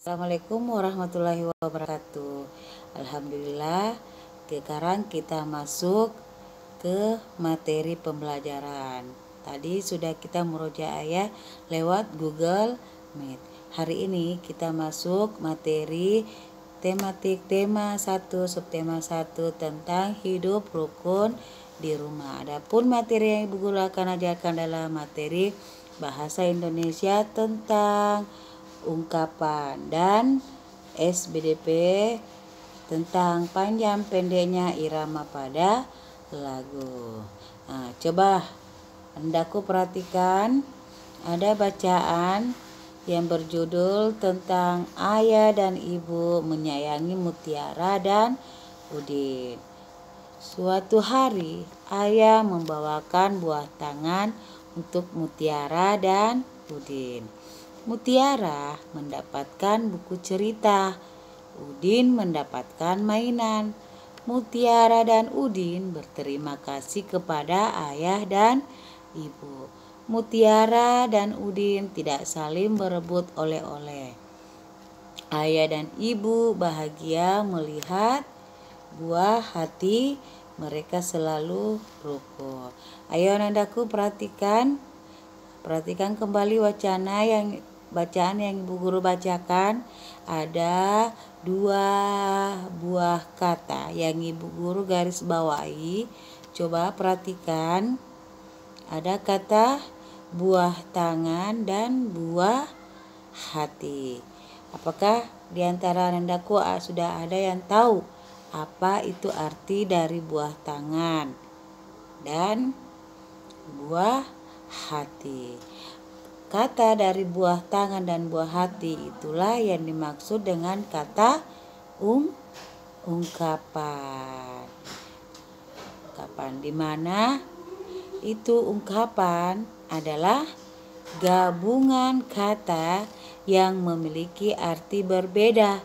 Assalamualaikum warahmatullahi wabarakatuh. Alhamdulillah, sekarang kita masuk ke materi pembelajaran. Tadi sudah kita murojaah ya lewat Google Meet. Hari ini kita masuk materi tematik tema 1 subtema 1 tentang hidup rukun di rumah. Adapun materi yang Ibu Guru akan ajarkan adalah materi bahasa Indonesia tentang ungkapan dan SBDP tentang panjang pendeknya irama pada lagu. Coba hendaku perhatikan, ada bacaan yang berjudul tentang ayah dan ibu menyayangi Mutiara dan Udin. Suatu hari ayah membawakan buah tangan untuk Mutiara dan Udin. Mutiara mendapatkan buku cerita, Udin mendapatkan mainan. Mutiara dan Udin berterima kasih kepada ayah dan ibu. Mutiara dan Udin tidak saling berebut oleh-oleh. Ayah dan ibu bahagia melihat buah hati mereka selalu rukun. Ayo anandaku perhatikan kembali bacaan yang Ibu Guru bacakan. Ada 2 buah kata yang Ibu Guru garis bawahi. Coba perhatikan, ada kata buah tangan dan buah hati. Apakah di antara anandaku sudah ada yang tahu apa itu arti dari buah tangan dan buah hati? Kata dari buah tangan dan buah hati itulah yang dimaksud dengan kata ungkapan. Ungkapan di mana itu ungkapan adalah gabungan kata yang memiliki arti berbeda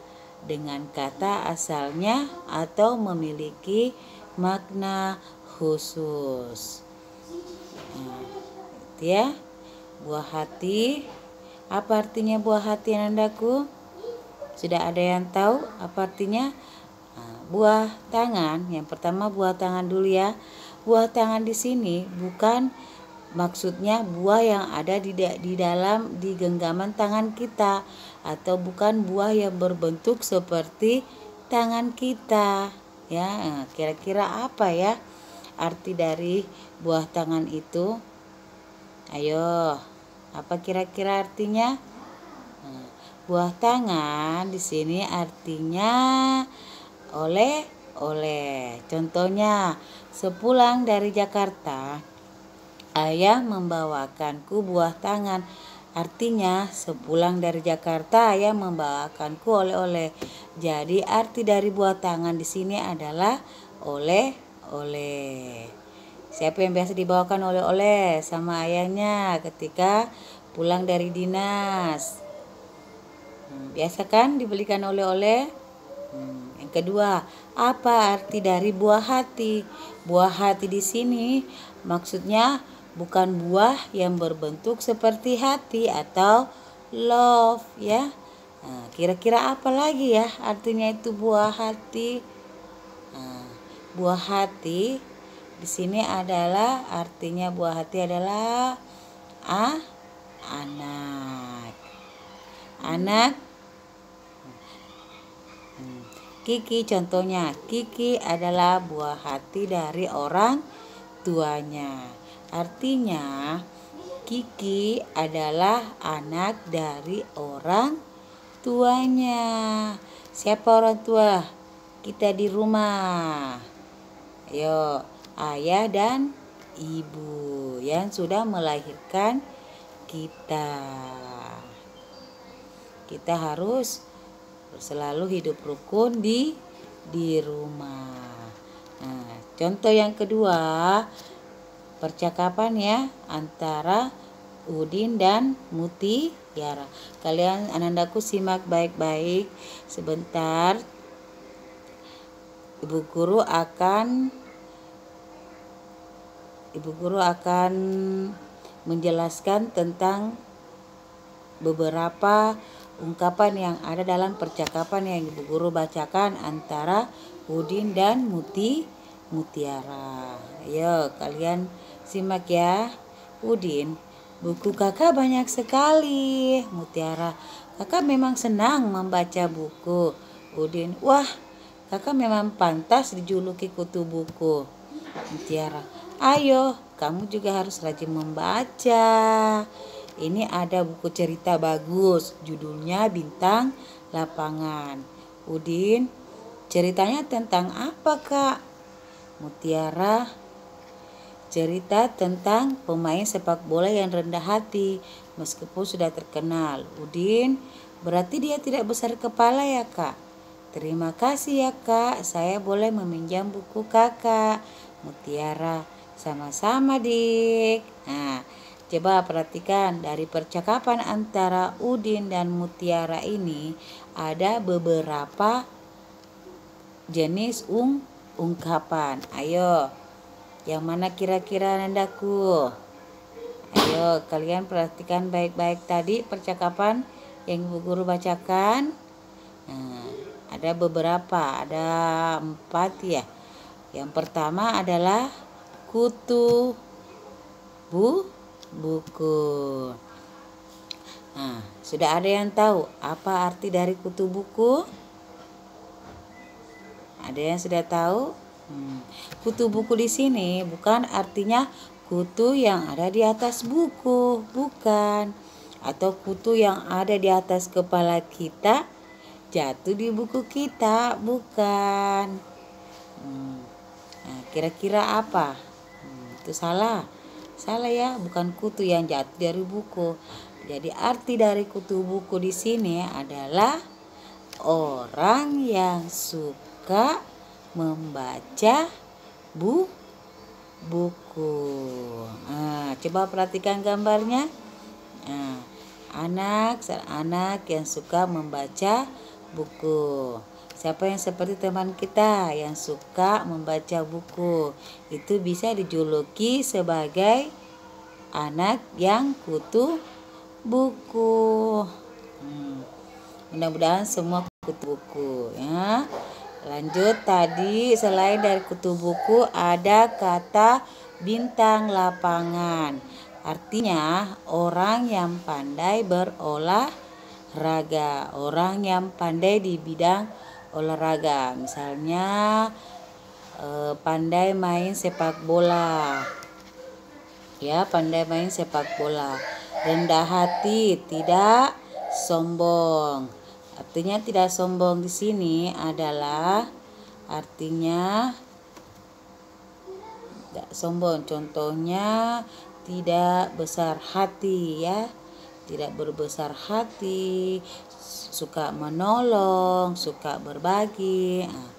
dengan kata asalnya atau memiliki makna khusus. Itu ya. Buah hati, apa artinya buah hati anandaku? Sudah ada yang tahu apa artinya? Buah tangan, yang pertama buah tangan dulu ya. Buah tangan di sini bukan maksudnya buah yang ada di genggaman tangan kita, atau bukan buah yang berbentuk seperti tangan kita ya. Kira-kira apa ya arti dari buah tangan itu? Ayo, apa kira-kira artinya? Buah tangan di sini artinya oleh-oleh. Contohnya, sepulang dari Jakarta, ayah membawakanku buah tangan. Artinya, sepulang dari Jakarta, ayah membawakanku oleh-oleh. Jadi, arti dari buah tangan di sini adalah oleh-oleh. Siapa yang biasa dibawakan oleh-oleh sama ayahnya ketika pulang dari dinas? Biasa kan dibelikan oleh-oleh? Yang kedua, apa arti dari buah hati? Buah hati di sini maksudnya bukan buah yang berbentuk seperti hati atau love ya. Kira-kira apa lagi ya artinya itu buah hati? Buah hati di sini adalah artinya buah hati adalah anak. Kiki contohnya, Kiki adalah buah hati dari orang tuanya. Artinya Kiki adalah anak dari orang tuanya. Siapa orang tua kita di rumah? Ayo, ayah dan ibu yang sudah melahirkan kita. Kita harus selalu hidup rukun di rumah. Contoh yang kedua, percakapan ya antara Udin dan Mutiara. Kalian anandaku simak baik-baik sebentar. Ibu guru akan menjelaskan tentang beberapa ungkapan yang ada dalam percakapan yang Ibu Guru bacakan antara Udin dan Mutiara. Ayo kalian simak ya. Udin, buku kakak banyak sekali. Mutiara, kakak memang senang membaca buku. Udin, wah, kakak memang pantas dijuluki kutu buku. Mutiara, ayo, kamu juga harus rajin membaca. Ini ada buku cerita bagus, judulnya Bintang Lapangan. Udin, ceritanya tentang apa, Kak? Mutiara, cerita tentang pemain sepak bola yang rendah hati meskipun sudah terkenal. Udin, berarti dia tidak besar kepala ya, Kak? Terima kasih ya, Kak. Saya boleh meminjam buku kakak. Mutiara, sama-sama, Dik. Nah, coba perhatikan dari percakapan antara Udin dan Mutiara ini ada beberapa jenis ungkapan. Ayo, yang mana kira-kira Nandaku? Ayo, kalian perhatikan baik-baik tadi percakapan yang Ibu Guru bacakan. Nah, ada beberapa, ada 4 ya. Yang pertama adalah kutu buku. Nah, sudah ada yang tahu apa arti dari kutu buku? Ada yang sudah tahu? Kutu buku di sini bukan artinya kutu yang ada di atas buku, bukan. Atau kutu yang ada di atas kepala kita jatuh di buku kita, bukan. Nah, kira-kira apa? Itu salah ya, bukan kutu yang jatuh dari buku. Jadi arti dari kutu buku di sini adalah orang yang suka membaca buku. Nah, coba perhatikan gambarnya. Nah, anak yang suka membaca buku. Siapa yang seperti teman kita yang suka membaca buku? Itu bisa dijuluki sebagai anak yang kutu buku. Mudah-mudahan semua kutu buku ya. Lanjut, tadi selain dari kutu buku ada kata bintang lapangan. Artinya orang yang pandai berolahraga, orang yang pandai di bidang olahraga. Misalnya pandai main sepak bola. Ya, pandai main sepak bola. Rendah hati, tidak sombong. Artinya tidak sombong di sini adalah artinya tidak sombong. Contohnya tidak besar hati ya. Tidak berbesar hati, suka menolong, suka berbagi. Nah,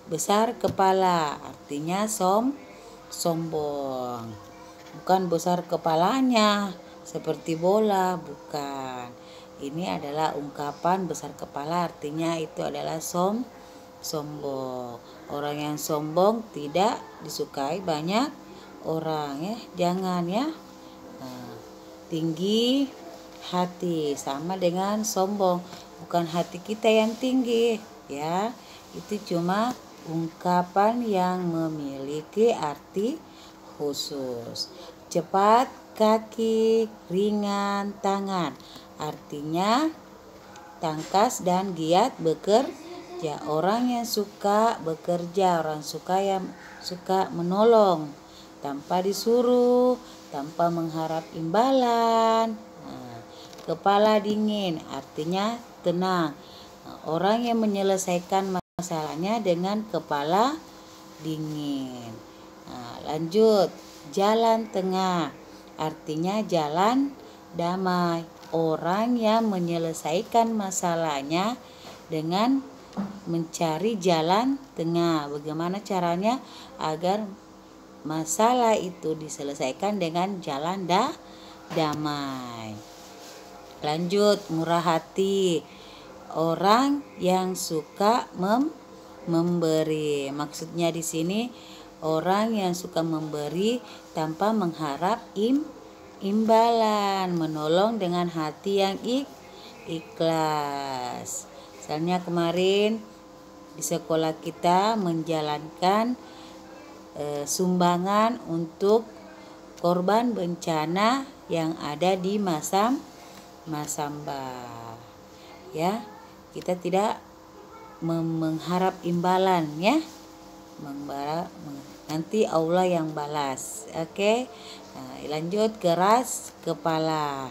besar kepala artinya sombong. Bukan besar kepalanya seperti bola, bukan. Ini adalah ungkapan besar kepala, artinya itu adalah sombong. Orang yang sombong tidak disukai banyak orang ya, jangan ya. Nah, tinggi hati sama dengan sombong, bukan hati kita yang tinggi ya. Itu cuma ungkapan yang memiliki arti khusus. Cepat kaki, ringan tangan, artinya tangkas dan giat bekerja. Orang yang suka bekerja, orang yang suka menolong tanpa disuruh, tanpa mengharap imbalan. Nah, kepala dingin artinya tenang. Nah, orang yang menyelesaikan masalahnya dengan kepala dingin. Nah, lanjut, jalan tengah artinya jalan damai. Orang yang menyelesaikan masalahnya dengan mencari jalan tengah. Bagaimana caranya agar masalah itu diselesaikan dengan jalan damai. Lanjut, murah hati. Orang yang suka memberi. Maksudnya di sini orang yang suka memberi tanpa mengharap imbalan, menolong dengan hati yang ikhlas. Misalnya kemarin di sekolah kita menjalankan sumbangan untuk korban bencana yang ada di Masamba. Ya, kita tidak mengharap imbalan ya. Nanti Allah yang balas. Oke. Nah, lanjut, keras kepala.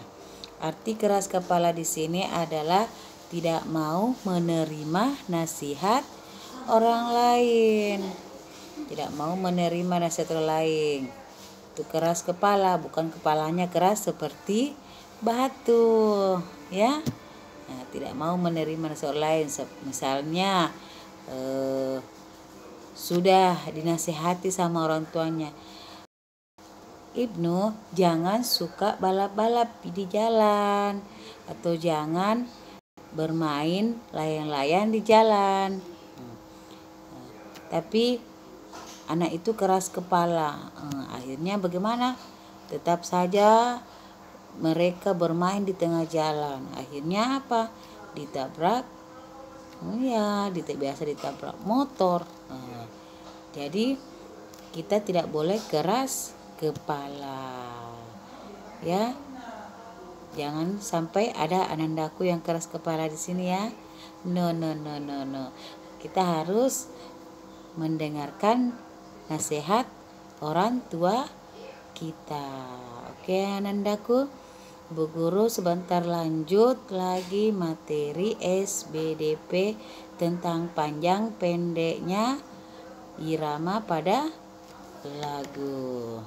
Arti keras kepala di sini adalah tidak mau menerima nasihat orang lain. Tidak mau menerima nasihat orang lain. Itu keras kepala, bukan kepalanya keras seperti batu, ya. Nah, tidak mau menerima nasihat orang lain. Misalnya sudah dinasihati sama orang tuanya, Ibnu, jangan suka balap-balap di jalan, atau jangan bermain layang-layang di jalan. Tapi anak itu keras kepala. Akhirnya bagaimana? Tetap saja mereka bermain di tengah jalan. Akhirnya apa? Ditabrak. Biasa ditabrak motor. Jadi kita tidak boleh keras kepala, ya. Jangan sampai ada anandaku yang keras kepala di sini ya. No. Kita harus mendengarkan nasihat orang tua kita. Oke anandaku, Bu Guru sebentar lanjut lagi materi SBDP tentang panjang pendeknya irama pada lagu.